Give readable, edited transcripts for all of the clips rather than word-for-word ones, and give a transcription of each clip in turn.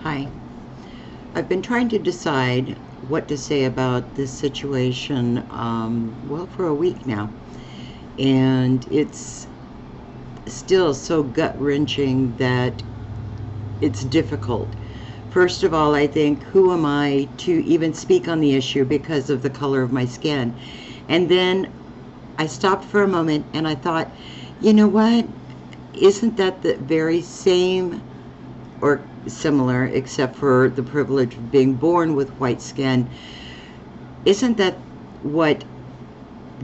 Hi. I've been trying to decide what to say about this situation, well, for a week now. And it's still so gut-wrenching that it's difficult. First of all, I think, who am I to even speak on the issue because of the color of my skin? And then I stopped for a moment and I thought, you know what? Isn't that the very same or similar, except for the privilege of being born with white skin? Isn't that what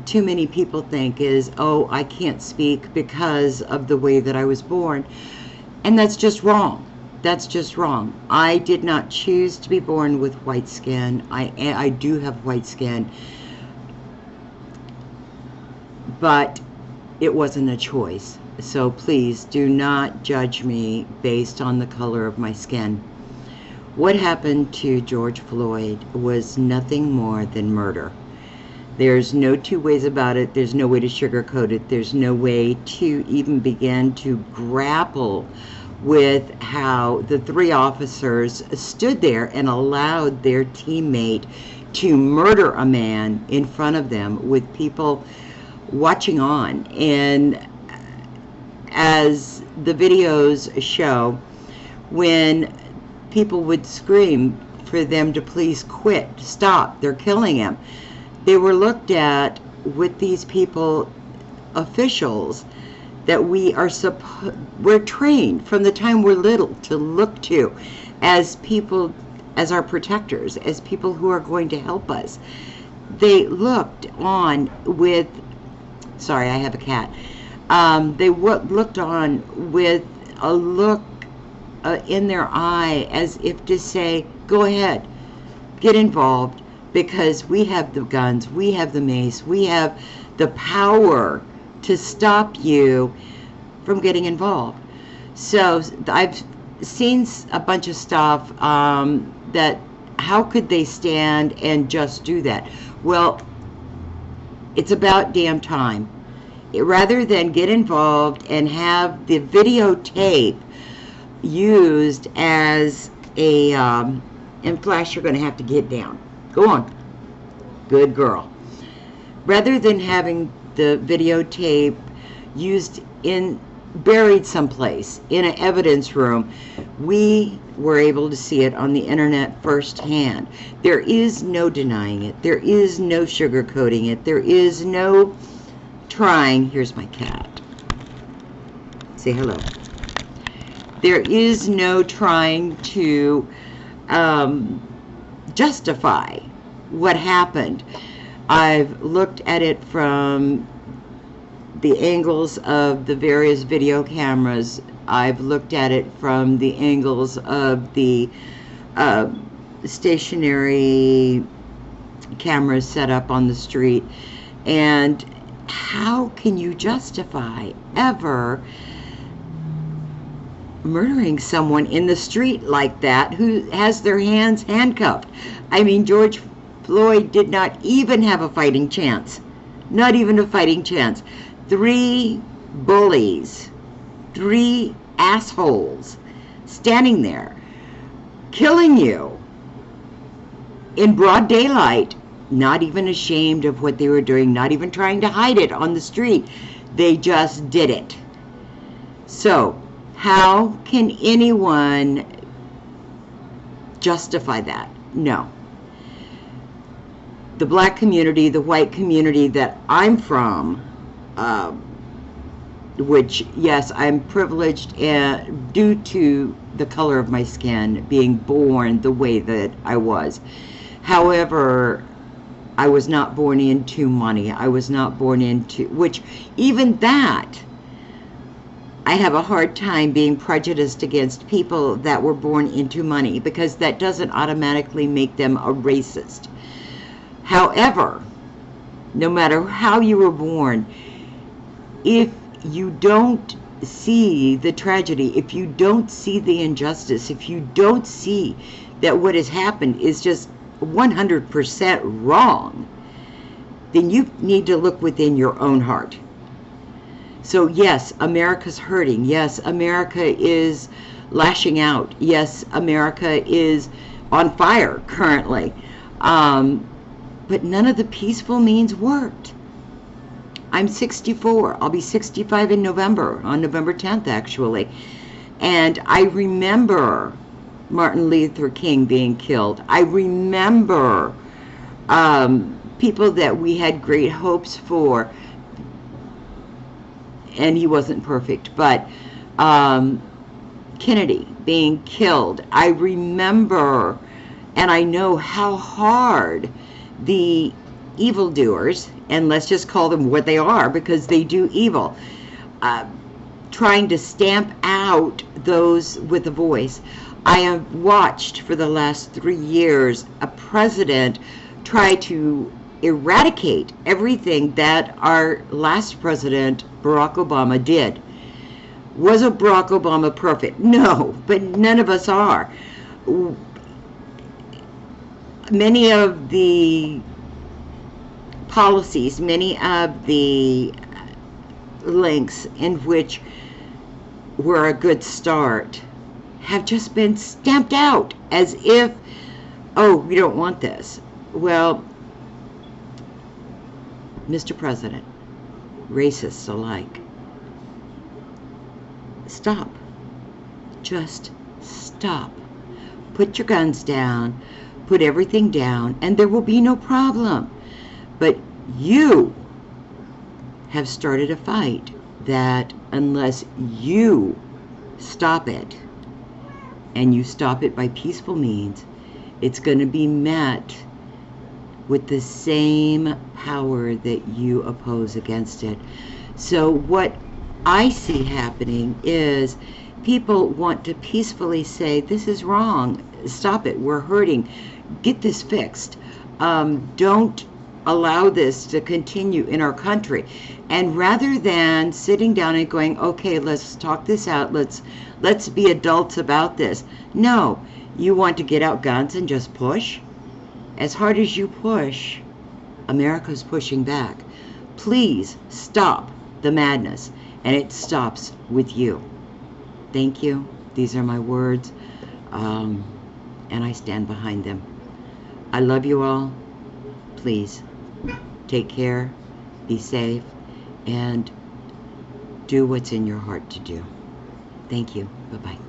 too many people think is, oh, I can't speak because of the way that I was born? And that's just wrong. That's just wrong. I did not choose to be born with white skin. I do have white skin, but it wasn't a choice. So please do not judge me based on the color of my skin. What happened to George Floyd was nothing more than murder. There's no two ways about it. There's no way to sugarcoat it. There's no way to even begin to grapple with how the three officers stood there and allowed their teammate to murder a man in front of them with people watching on. And as the videos show, when people would scream for them to please quit, stop, they're killing him, they were looked at with these people, officials, that we're trained from the time we're little to look to as people, as our protectors, as people who are going to help us. They looked on with, sorry, I have a cat. They looked on with a look in their eye as if to say, go ahead, get involved, because we have the guns, we have the mace, we have the power to stop you from getting involved. So I've seen a bunch of stuff that how could they stand and just do that? Well, it's about damn time. Rather than get involved and have the videotape used as a, and Flash, you're going to have to get down. Go on. Good girl. Rather than having the videotape used buried someplace in an evidence room, we were able to see it on the internet firsthand. There is no denying it. There is no sugarcoating it. There is no trying. Here's my cat. Say hello. There is no trying to justify what happened. I've looked at it from the angles of the various video cameras. I've looked at it from the angles of the stationary cameras set up on the street. And how can you justify ever murdering someone in the street like that who has their hands handcuffed? I mean, George Floyd did not even have a fighting chance. Not even a fighting chance. 3 bullies, 3 assholes standing there, killing you in broad daylight, not even ashamed of what they were doing, not even trying to hide it on the street. They just did it. So, how can anyone justify that? No. The black community, the white community that I'm from, which, yes, I'm privileged due to the color of my skin, being born the way that I was. However, I was not born into money. I was not born into, which even that, I have a hard time being prejudiced against people that were born into money, because that doesn't automatically make them a racist. However, no matter how you were born, if you don't see the tragedy, if you don't see the injustice, if you don't see that what has happened is just 100% wrong, then you need to look within your own heart. So yes, America's hurting. Yes, America is lashing out. Yes, America is on fire currently, but none of the peaceful means worked. I'm 64. I'll be 65 in November, on November 10th actually. And I remember Martin Luther King being killed. I remember people that we had great hopes for, and he wasn't perfect, but Kennedy being killed. I remember, and I know how hard the evildoers, and let's just call them what they are because they do evil, trying to stamp out those with a voice. I have watched for the last 3 years a president try to eradicate everything that our last president, Barack Obama, did. Was Barack Obama perfect? No, but none of us are. Many of the policies, many of the links in which were a good start have just been stamped out as if, oh, we don't want this. Well, Mr. President, racists alike, stop. Just stop. Put your guns down, put everything down, and there will be no problem. But you have started a fight that unless you stop it, and you stop it by peaceful means, it's going to be met with the same power that you oppose against it. So what I see happening is people want to peacefully say, this is wrong, stop it, we're hurting, get this fixed, don't allow this to continue in our country. And rather than sitting down and going, okay, let's talk this out, let's be adults about this. No, you want to get out guns and just push? As hard as you push, America's pushing back. Please stop the madness, and it stops with you. Thank you. These are my words, and I stand behind them. I love you all. Please take care, be safe, and do what's in your heart to do. Thank you. Bye-bye.